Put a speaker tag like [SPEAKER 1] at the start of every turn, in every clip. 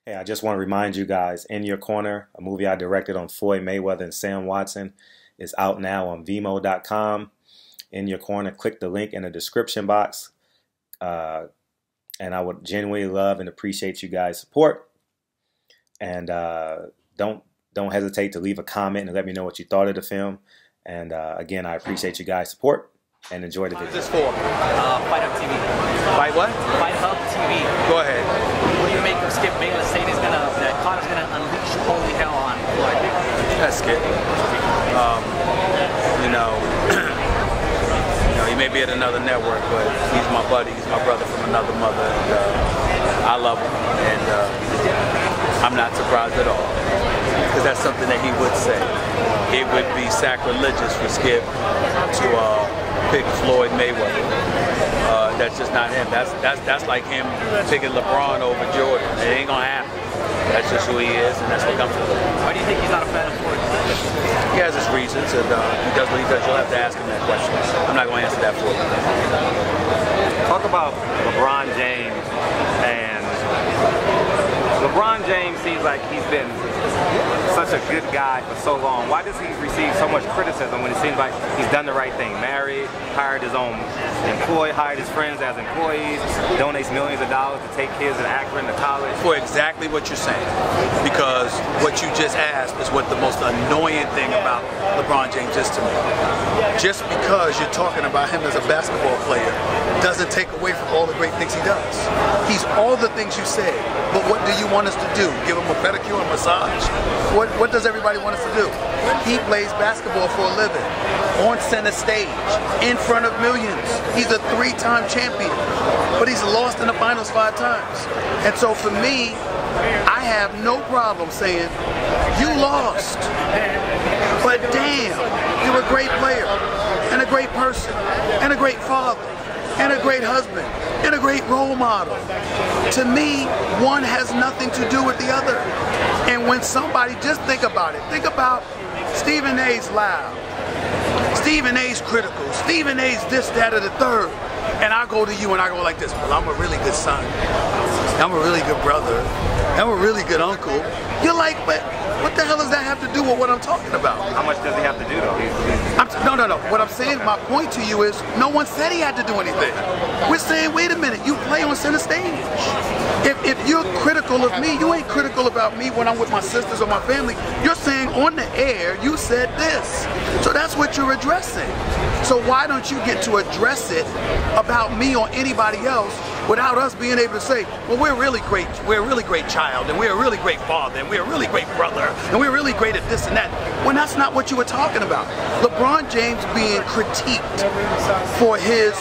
[SPEAKER 1] Hey, I just want to remind you guys, In Your Corner, a movie I directed on Floyd Mayweather and Sam Watson, is out now on Vimeo.com. In Your Corner, click the link in the description box. And I would genuinely love and appreciate you guys' support. And don't hesitate to leave a comment and let me know what you thought of the film. And again, I appreciate you guys' support. And enjoy the video.
[SPEAKER 2] What's this for?
[SPEAKER 3] Fight Hub TV.
[SPEAKER 2] Fight what?
[SPEAKER 3] Fight Hub TV.
[SPEAKER 2] Go ahead.
[SPEAKER 3] What do you make of Skip Bayless saying that Connor's gonna unleash holy hell on Floyd?
[SPEAKER 2] That's Skip. He may be at another network, but he's my buddy. He's my brother from another mother. And, I love him, and I'm not surprised at all, because that's something that he would say. It would be sacrilegious for Skip to pick Floyd Mayweather. That's just not him. That's like him picking LeBron over Jordan. It ain't gonna happen. That's just who he is, and that's what comes with it.
[SPEAKER 3] Why do you think he's not a fan of Floyd?
[SPEAKER 2] He has his reasons, and he does what he does. You'll have to ask him that question. I'm not going to answer that for you.
[SPEAKER 4] Talk about LeBron James. And LeBron James seems like he's been such a good guy for so long. Why does he receive so much criticism when it seems like he's done the right thing? Married, hired his own employee, hired his friends as employees, donates millions of dollars to take kids in Akron to college.
[SPEAKER 2] For exactly what you're saying, because what you just asked is what the most annoying thing about LeBron James is to me. Just because you're talking about him as a basketball player doesn't take away from all the great things he does. He's all the things you said, but what do you want us to do? Give him a pedicure and massage? What does everybody want us to do? He plays basketball for a living, on center stage, in front of millions. He's a 3-time champion, but he's lost in the finals 5 times. And so for me, I have no problem saying, you lost, but damn, you're a great player, and a great person, and a great father, and a great husband, and a great role model. To me, one has nothing to do with the other. And when somebody, just think about it. Think about Stephen A's loud, Stephen A's critical, Stephen A's this, that, or the third. And I go to you and I go like this, well, I'm a really good son. I'm a really good brother. I'm a really good uncle. You're like, but what the hell does that have to do with what I'm talking about?
[SPEAKER 4] How much does he have to do though?
[SPEAKER 2] No. What I'm saying, my point to you is, no one said he had to do anything. We're saying, wait a minute, you play on center stage. If you're critical of me, you ain't critical about me when I'm with my sisters or my family. You're saying on the air, you said this. So that's what you're addressing. So why don't you get to address it about me or anybody else without us being able to say, well, we're a really great child, and we're a really great father, and we're a really great brother, and we're really great at this and that, when that's not what you were talking about. LeBron James being critiqued for his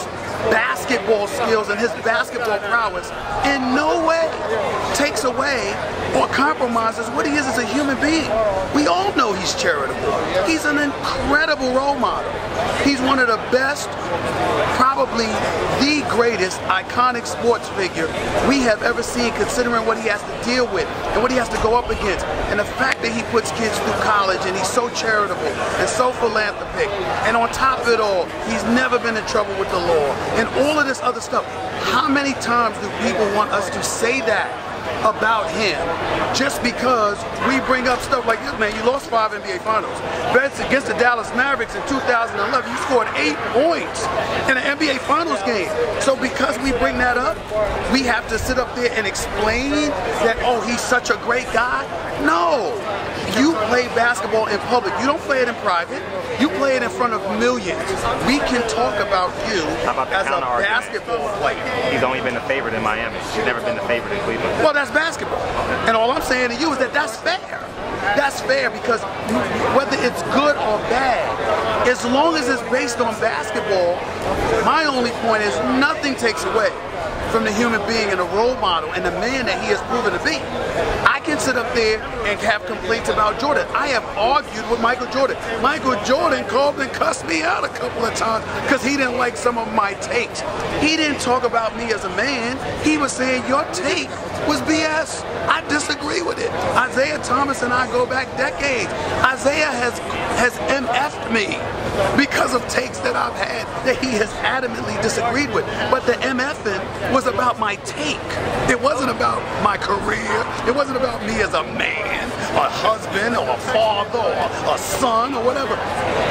[SPEAKER 2] basketball skills and his basketball prowess in no way takes away or compromises what he is as a human being. We all know he's charitable. He's an incredible role model. He's one of the best, probably the greatest iconic sports figure we have ever seen, considering what he has to deal with and what he has to go up against. And the fact that he puts kids through college, and he's so charitable and so philanthropic, and on top of it all, he's never been in trouble with the law and all of this other stuff. How many times do people want us to say that about him just because we bring up stuff like this? Man, you lost 5 NBA Finals. That's against the Dallas Mavericks in 2011. You scored 8 points in an NBA Finals game. So because we bring that up, we have to sit up there and explain that, oh, he's such a great guy? No. You play basketball in public. You don't play it in private. You play it in front of millions. We can talk about you as a basketball player.
[SPEAKER 4] He's only been the favorite in Miami. He's never been the favorite in Cleveland.
[SPEAKER 2] Well, that's basketball. And all I'm saying to you is that that's fair. That's fair, because whether it's good or bad, as long as it's based on basketball, my only point is nothing takes away from the human being and the role model and the man that he has proven to be. I can sit up there and have complaints about Jordan. I have argued with Michael Jordan. Michael Jordan called and cussed me out a couple of times because he didn't like some of my takes. He didn't talk about me as a man. He was saying your take was BS. I disagree with it. Isaiah Thomas and I go back decades. Isaiah has MF'd me because of takes that I've had that he has adamantly disagreed with. But the MFing was about my take. It wasn't about my career It wasn't about me as a man, a husband, or a father, or a son, or whatever.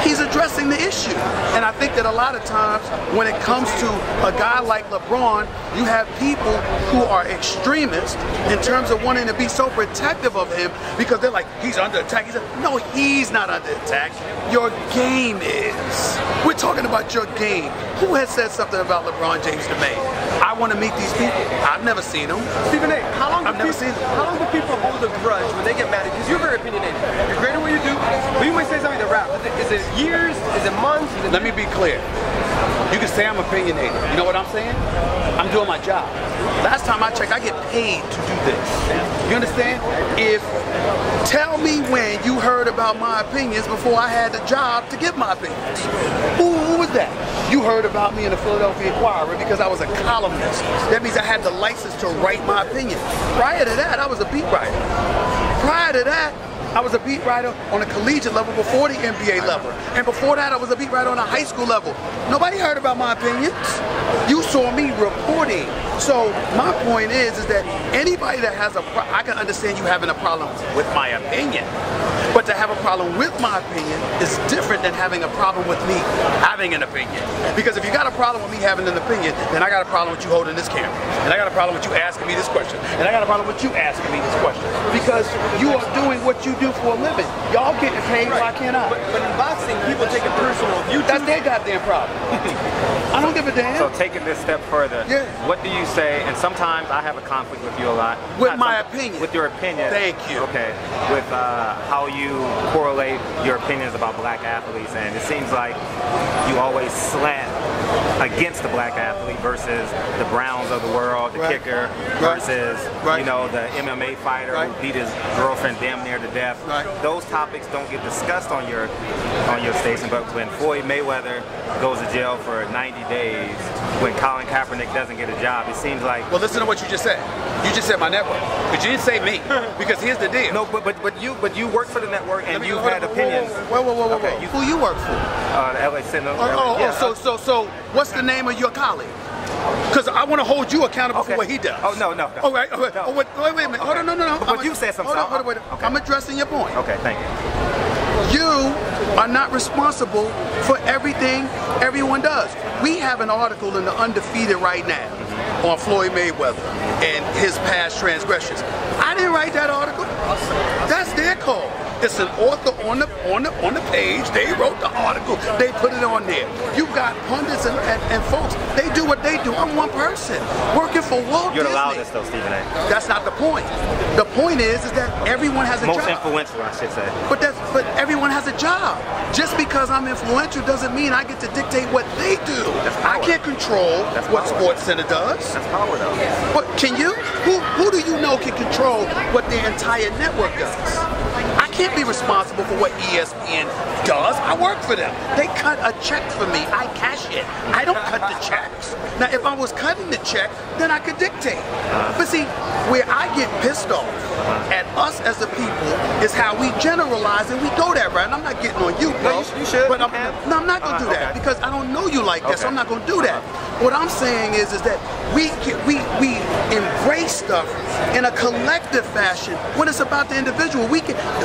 [SPEAKER 2] He's addressing the issue. And I think that a lot of times when it comes to a guy like LeBron, you have people who are extremists in terms of wanting to be so protective of him because they're like, he's under attack. No, he's not under attack. Your game is. We're talking about your game. Who has said something about LeBron James to me? I want to meet these people. I've never seen them.
[SPEAKER 5] Stephen A., how long do people hold a grudge when they get mad? Because you're very opinionated. You're great at what you do, but you might say something to rap. Is it years? Is it months?
[SPEAKER 2] Let me be clear. You can say I'm opinionated. You know what I'm saying? I'm doing my job. Last time I checked, I get paid to do this. You understand? Tell me when you heard about my opinions before I had the job to give my opinions. Who was that? You heard about me in the Philadelphia Inquirer because I was a columnist. That means I had the license to write my opinion. Prior to that, I was a beat writer. Prior to that, I was a beat writer on a collegiate level before the NBA level. And before that, I was a beat writer on a high school level. Nobody heard about my opinions. You saw me reporting. So my point is that anybody that has I can understand you having a problem with my opinion. But to have a problem with my opinion is different than having a problem with me having an opinion. Because if you got a problem with me having an opinion, then I got a problem with you holding this camera. And I got a problem with you asking me this question. And I got a problem with you asking me this question. Because you are doing what you do for a living. Y'all getting paid, why can't I?
[SPEAKER 5] But in boxing, people take it personal.
[SPEAKER 2] That's their goddamn problem. I don't give a damn.
[SPEAKER 4] So taking this step further, what do you say, and sometimes I have a conflict with you a lot.
[SPEAKER 2] With my opinion.
[SPEAKER 4] With your opinion.
[SPEAKER 2] Thank you.
[SPEAKER 4] Okay. With how you correlate your opinions about black athletes, and it seems like you always slant against the black athlete versus the Browns of the world, the kicker, versus you know, the MMA fighter who beat his girlfriend damn near to death. Those topics don't get discussed on your station, but when Floyd Mayweather goes to jail for 90 days, when Colin Kaepernick doesn't get a job, it seems like...
[SPEAKER 2] Well, listen to what you just said. You just said my network, but you didn't say me. Because here's the deal.
[SPEAKER 4] No, but you work for the network and you've had opinions.
[SPEAKER 2] Whoa. Who you work for?
[SPEAKER 4] The LA Sentinel.
[SPEAKER 2] So what's the name of your colleague? Because I want to hold you accountable for what he does.
[SPEAKER 4] Oh, no.
[SPEAKER 2] All right. Wait a minute. Hold on, no.
[SPEAKER 4] But you said something.
[SPEAKER 2] Hold on, wait. Okay. I'm addressing your point.
[SPEAKER 4] Okay, thank you.
[SPEAKER 2] You are not responsible for everything everyone does. We have an article in the Undefeated right now on Floyd Mayweather and his past transgressions. I didn't write that article. That's their call. It's an author on the page. They wrote the article. They put it on there. You've got pundits and folks. They do what they do. I'm one person working for Walt Disney.
[SPEAKER 4] You're the loudest though, Stephen A.
[SPEAKER 2] That's not the point. The point is that everyone has a job.
[SPEAKER 4] Most influential, I should say.
[SPEAKER 2] But everyone has a job. Just because I'm influential doesn't mean I get to dictate what they do. I can't control what SportsCenter does.
[SPEAKER 4] That's power though.
[SPEAKER 2] But can you? Who do you know can control what the entire network does? I can't be responsible for what ESPN does. I work for them. They cut a check for me. I cash it. I don't cut the checks. Now, if I was cutting the check, then I could dictate. But see, where I get pissed off at us as a people is how we generalize and we go that route. And I'm not getting on you, bro.
[SPEAKER 4] No, you should.
[SPEAKER 2] But I'm not going to do that because I don't know you like that, so I'm not going to do that. What I'm saying is that we embrace stuff in a collective fashion when it's about the individual.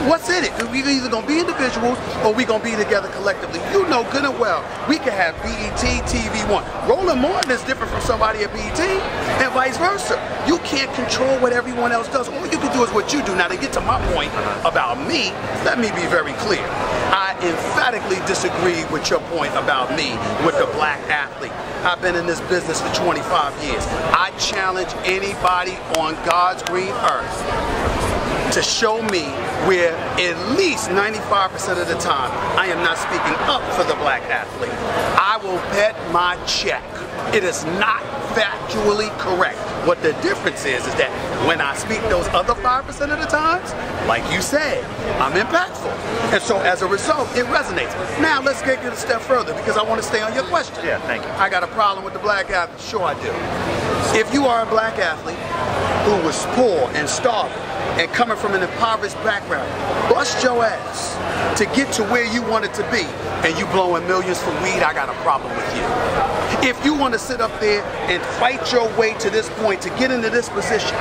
[SPEAKER 2] What's in it? We're either going to be individuals or we're going to be together collectively. You know good and well, we can have BET, TV1. Roland Martin is different from somebody at BET and vice versa. You can't control what everyone else does. All you can do is what you do. Now, to get to my point about me, let me be very clear. I emphatically disagree with your point about me with the black athlete. I've been in this business for 25 years. I challenge anybody on God's green earth to show me where at least 95% of the time I am not speaking up for the black athlete. I will bet my check. It is not factually correct. What the difference is that when I speak those other 5% of the times, like you said, I'm impactful. And so as a result, it resonates. Now let's take it a step further because I want to stay on your question.
[SPEAKER 4] Yeah, thank you.
[SPEAKER 2] I got a problem with the black athlete. Sure I do. If you are a black athlete who was poor and starving and coming from an impoverished background, bust your ass to get to where you wanted to be, and you blowing millions for weed, I got a problem with you. If you want to sit up there and fight your way to this point, to get into this position,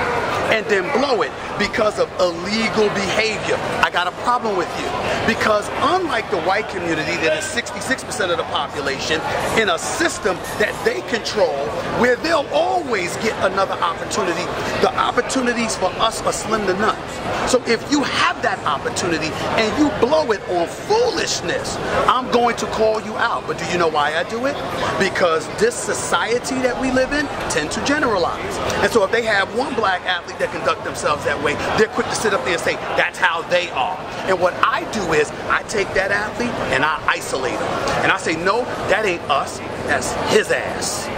[SPEAKER 2] and then blow it because of illegal behavior, I got a problem with you. Because unlike the white community that is 66% of the population, in a system that they control, where they'll always get another opportunity, the opportunities for us are slim to none. So if you have that opportunity and you blow it on foolishness, I'm going to call you out. But do you know why I do it? Because this society that we live in tends to generalize. And so if they have one black athlete that conduct themselves that way, they're quick to sit up there and say, that's how they are. And what I do is I take that athlete and I isolate him. And I say, no, that ain't us, that's his ass.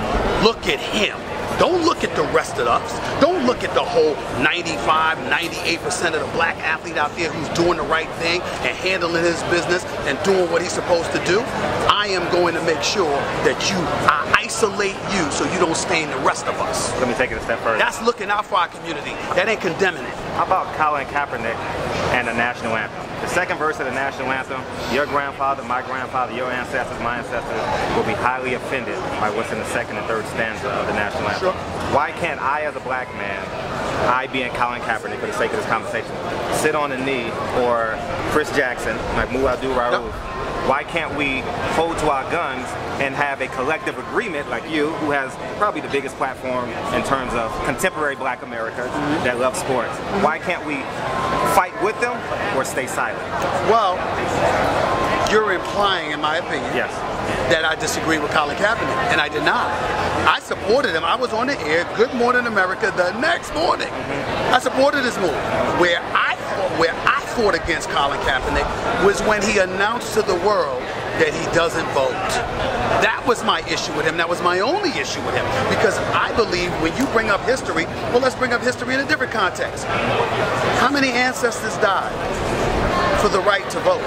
[SPEAKER 2] Look at him. Don't look at the rest of us. Don't look at the whole 95, 98% of the black athlete out there who's doing the right thing and handling his business and doing what he's supposed to do. I am going to make sure that I isolate you so you don't stain the rest of us.
[SPEAKER 4] Let me take it a step further.
[SPEAKER 2] That's looking out for our community. That ain't condemning it.
[SPEAKER 4] How about Colin Kaepernick and the national anthem? The second verse of the national anthem, your grandfather, my grandfather, your ancestors, my ancestors will be highly offended by what's in the second and third stanza of the national anthem. Sure. Why can't I, as a black man, I being Colin Kaepernick for the sake of this conversation, sit on a knee, or Chris Jackson, like Muadu Raouf, why can't we hold to our guns and have a collective agreement like you, who has probably the biggest platform in terms of contemporary black America that loves sports? Why can't we fight with them or stay silent?
[SPEAKER 2] Well, you're implying, in my opinion,
[SPEAKER 4] yes,
[SPEAKER 2] that I disagree with Colin Kaepernick, and I did not. I supported him. I was on the air, Good Morning America, the next morning. I supported his move. Where I fought against Colin Kaepernick was when he announced to the world that he doesn't vote. That was my issue with him. That was my only issue with him. Because I believe when you bring up history, well, let's bring up history in a different context. How many ancestors died for the right to vote?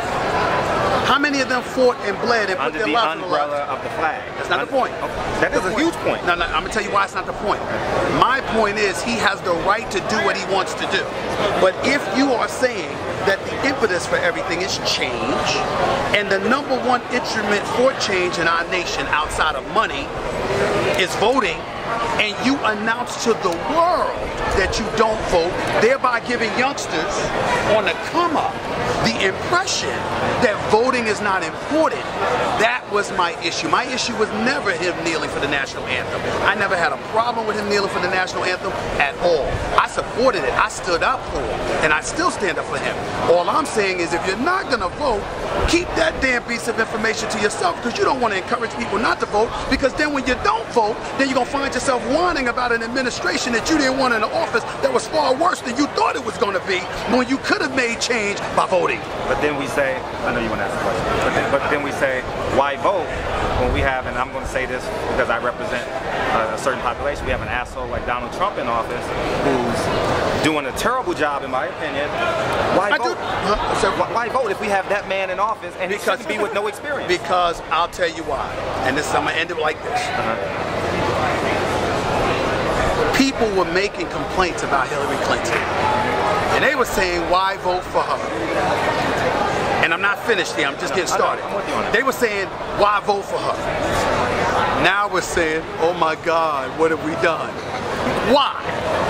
[SPEAKER 2] How many of them fought and bled and put their lives on the line?
[SPEAKER 4] Under the umbrella of the flag.
[SPEAKER 2] That's not the point.
[SPEAKER 4] That is a huge point.
[SPEAKER 2] No, I'm going to tell you why it's not the point. My point is he has the right to do what he wants to do. But if you are saying that the impetus for everything is change, and the #1 instrument for change in our nation outside of money is voting, and you announce to the world that you don't vote, thereby giving youngsters on the come up the impression that voting is not important, that was my issue. My issue was never him kneeling for the national anthem. I never had a problem with him kneeling for the national anthem at all. I supported it. I stood up for him, and I still stand up for him. All I'm saying is if you're not going to vote, keep that damn piece of information to yourself, because you don't want to encourage people not to vote, because then when you don't vote, then you're going to find yourself whining about an administration that you didn't want in the office that was far worse than you thought it was going to be, when you could have made change by voting.
[SPEAKER 4] But then we say, I know you want to ask a question, but then we say, why vote when we have, and I'm going to say this because I represent a certain population, we have an asshole like Donald Trump in office who's doing a terrible job, in my opinion. Why vote? Why vote if we have that man in office and he shouldn't be with no experience?
[SPEAKER 2] Because I'll tell you why, and this, I'm going to end it like this. People were making complaints about Hillary Clinton, and they were saying, why vote for her? And I'm not finished here, I'm just getting started. They were saying, why vote for her? Now we're saying, oh my God, what have we done? Why?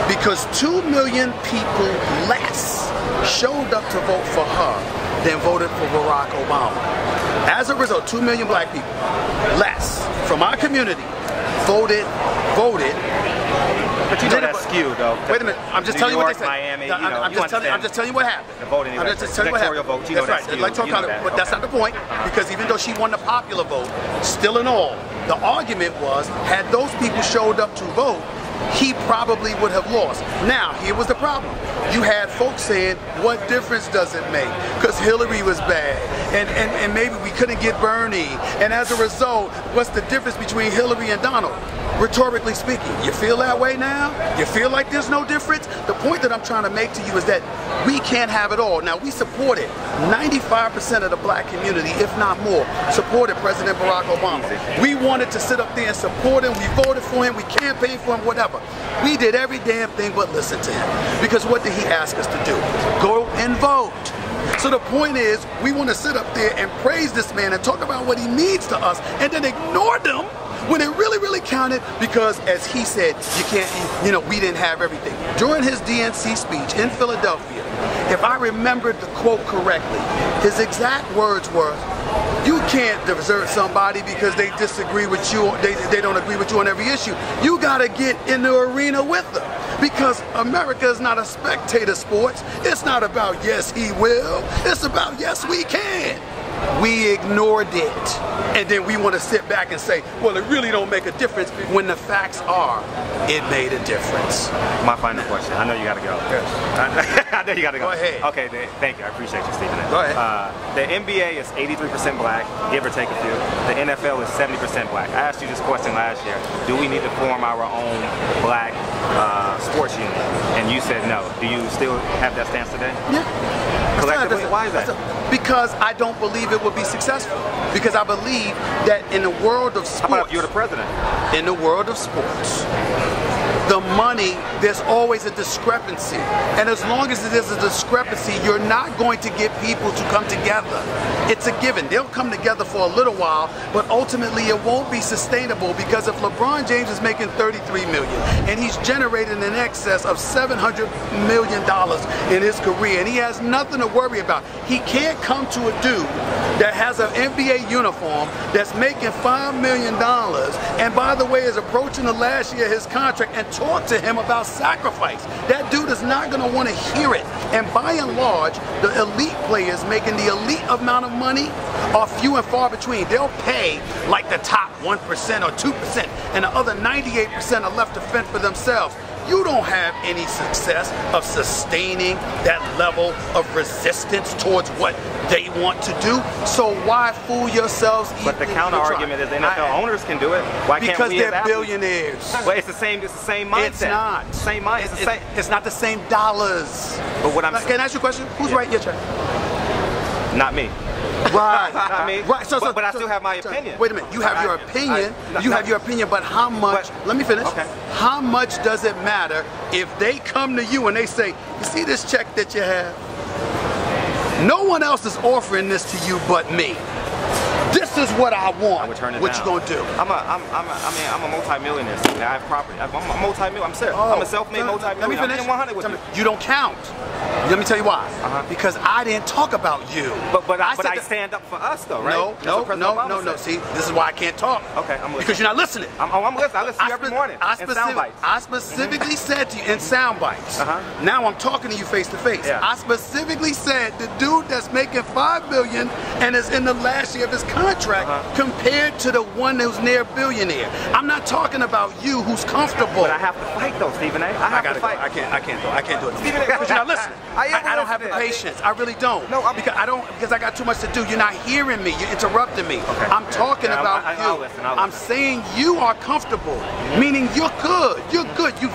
[SPEAKER 2] Because 2 million people less showed up to vote for her than voted for Barack Obama. As a result, 2 million black people less from our community voted.
[SPEAKER 4] But you know that's skewed, though.
[SPEAKER 2] Wait a minute. I'm just telling you what they said.
[SPEAKER 4] Miami,
[SPEAKER 2] I'm just telling you what happened.
[SPEAKER 4] The voting,
[SPEAKER 2] I'm just telling you what happened.
[SPEAKER 4] vote, you know
[SPEAKER 2] that's right. Like but that's not the point. Because even though she won the popular vote, still in all, the argument was, had those people showed up to vote, he probably would have lost. Now, here was the problem. You had folks saying, what difference does it make? Because Hillary was bad, and maybe we couldn't get Bernie, and as a result, what's the difference between Hillary and Donald? Rhetorically speaking, you feel that way now? You feel like there's no difference? The point that I'm trying to make to you is that we can't have it all. Now, we supported 95% of the black community, if not more, supported President Barack Obama. We wanted to sit up there and support him. We voted for him. We campaigned for him, whatever. We did every damn thing but listen to him. Because what did he ask us to do? Go and vote. So the point is, we want to sit up there and praise this man and talk about what he means to us and then ignore them when it really, really counted, because as he said, you can't, we didn't have everything. During his DNC speech in Philadelphia, if I remembered the quote correctly, his exact words were, you can't desert somebody because they disagree with you, they don't agree with you on every issue. You gotta get in the arena with them. Because America is not a spectator sport. It's not about yes, he will. It's about yes, we can. We ignored it. And then we want to sit back and say, well, it really don't make a difference, when the facts are, it made a difference.
[SPEAKER 4] My final question. I know you got to go. Yes. I know you got to go.
[SPEAKER 2] Go ahead.
[SPEAKER 4] Okay, thank you. I appreciate you, Stephen.
[SPEAKER 2] Go ahead.
[SPEAKER 4] The NBA is 83% black, give or take a few. The NFL is 70% black. I asked you this question last year. Do we need to form our own black sports union? And you said no. Do you still have that stance today?
[SPEAKER 2] Yeah.
[SPEAKER 4] Collectively? Why is that?
[SPEAKER 2] Because I don't believe it would be successful. Because I believe that in the world of sports...
[SPEAKER 4] How about if you're the president?
[SPEAKER 2] In the world of sports, the money, there's always a discrepancy. And as long as there's a discrepancy, you're not going to get people to come together. It's a given. They'll come together for a little while, but ultimately it won't be sustainable, because if LeBron James is making $33 million and he's generating in excess of $700 million in his career, and he has nothing to worry about, he can't come to a dude that has an NBA uniform that's making $5 million and, by the way, is approaching the last year of his contract, and talk to him about sacrifice. That dude is not going to want to hear it. And by and large, the elite players making the elite amount of money are few and far between. They'll pay like the top 1% or 2%, and the other 98% are left to fend for themselves. You don't have any success of sustaining that level of resistance towards what they want to do. So why fool yourselves?
[SPEAKER 4] But the counter argument is the NFL owners can do it. Why can't we?
[SPEAKER 2] Because they're billionaires.
[SPEAKER 4] Well, it's the same mindset.
[SPEAKER 2] It's not.
[SPEAKER 4] Same mindset.
[SPEAKER 2] It's not the same dollars.
[SPEAKER 4] But what I'm
[SPEAKER 2] Can I ask you a question? Who's writing your check?
[SPEAKER 4] Not me.
[SPEAKER 2] Right.
[SPEAKER 4] Not me.
[SPEAKER 2] Right.
[SPEAKER 4] But I still have my opinion.
[SPEAKER 2] Wait a minute. You have your opinion. You have your opinion, but how much? Let me finish.
[SPEAKER 4] Okay.
[SPEAKER 2] How much does it matter if they come to you and they say, "You see this check that you have? No one else is offering this to you but me. This is what I want."
[SPEAKER 4] I would turn it
[SPEAKER 2] what
[SPEAKER 4] down.
[SPEAKER 2] you gonna do?
[SPEAKER 4] I'm a multi-millionaire. I have property. I'm a multi-millionaire. I'm serious. I'm a self-made multi-millionaire.
[SPEAKER 2] Let me finish.
[SPEAKER 4] I'm in 100 with you.
[SPEAKER 2] You don't count. Let me tell you why. Because I didn't talk about you.
[SPEAKER 4] But I stand up for us though, right?
[SPEAKER 2] No. See, this is why I can't talk.
[SPEAKER 4] Okay, I'm listening.
[SPEAKER 2] Because you're not listening.
[SPEAKER 4] I'm listening. I listen to you every morning.
[SPEAKER 2] I specifically said to you in sound bites. Now I'm talking to you face to face. I specifically said the dude that's making $5 billion and is in the last year of his contract compared to the one who's near billionaire. I'm not talking about you who's comfortable.
[SPEAKER 4] But I have to fight though, Stephen A. I have to fight.
[SPEAKER 2] I can't do it.
[SPEAKER 4] Stephen A.
[SPEAKER 2] Because you're not listening. I don't have the patience. I really don't.
[SPEAKER 4] No,
[SPEAKER 2] because I got too much to do. You're not hearing me. You're interrupting me. Okay. I'm talking about you.
[SPEAKER 4] I'll listen.
[SPEAKER 2] I'm saying you are comfortable, meaning you're good. You're good. You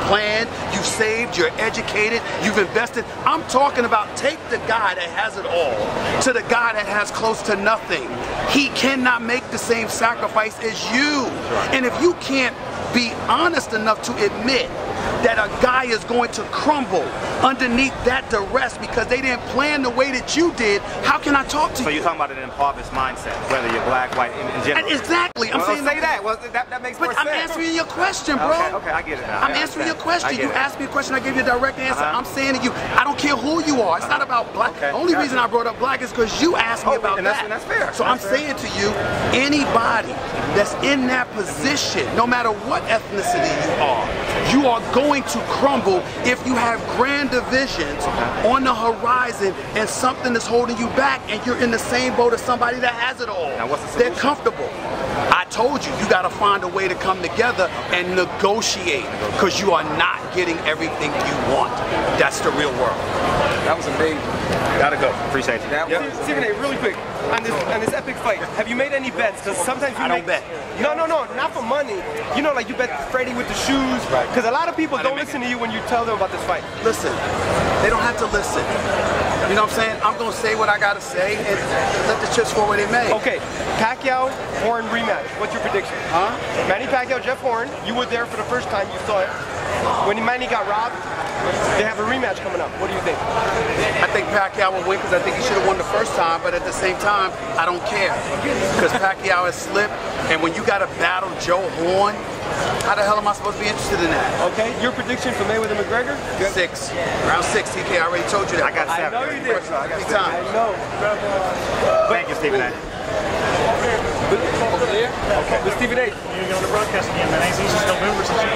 [SPEAKER 2] planned, you've saved, you're educated, you've invested. I'm talking about take the guy that has it all to the guy that has close to nothing. He cannot make the same sacrifice as you. And if you can't be honest enough to admit that a guy is going to crumble underneath that duress because they didn't plan the way that you did, how can I talk to you?
[SPEAKER 4] So you're talking about an impoverished mindset, whether you're black, white, in general.
[SPEAKER 2] Exactly. I'm saying
[SPEAKER 4] say that. Well, that makes more sense.
[SPEAKER 2] But I'm answering your question, bro.
[SPEAKER 4] Okay, I get it now.
[SPEAKER 2] I'm answering your question. You asked me a question, I gave you a direct answer. I'm saying to you, I don't care who you are. It's not about black. The only reason I brought up black is because you asked me about that.
[SPEAKER 4] And that's fair.
[SPEAKER 2] So I'm saying to you, anybody that's in that position, no matter what ethnicity you are going to crumble if you have grander visions on the horizon and something is holding you back and you're in the same boat as somebody that has it all.
[SPEAKER 4] Now what's the solution?
[SPEAKER 2] They're comfortable. I told you, you got to find a way to come together and negotiate, because you are not getting everything you want. That's the real world.
[SPEAKER 5] That was amazing.
[SPEAKER 2] Gotta go.
[SPEAKER 4] Appreciate you.
[SPEAKER 5] Stephen A., really quick, on this epic fight, have you made any bets? Because sometimes you
[SPEAKER 2] don't bet.
[SPEAKER 5] No, not for money. You know, like you bet Freddie with the shoes. Because a lot of people don't listen to you when you tell them about this fight.
[SPEAKER 2] Listen, they don't have to listen. You know what I'm saying? I'm gonna say what I gotta say and let the chips fall where they may.
[SPEAKER 5] Okay, Pacquiao Horn rematch. What's your prediction?
[SPEAKER 2] Huh?
[SPEAKER 5] Manny Pacquiao, Jeff Horn. You were there for the first time. You saw it. When Manny got robbed, they have a rematch coming up. What do you think?
[SPEAKER 2] I think Pacquiao will win because I think he should have won the first time, but at the same time, I don't care. Because Pacquiao has slipped, and when you got to battle Joe Horn, how the hell am I supposed to be interested in that?
[SPEAKER 5] Okay, your prediction for Mayweather McGregor?
[SPEAKER 2] 6. Round 6, TK, I already told you that.
[SPEAKER 4] I got 7.
[SPEAKER 5] I know you did.
[SPEAKER 2] I
[SPEAKER 5] know.
[SPEAKER 4] Thank you, Stephen A.
[SPEAKER 5] Okay. With Stephen A.
[SPEAKER 6] You're on the broadcast again, man. Ain't easy to November since you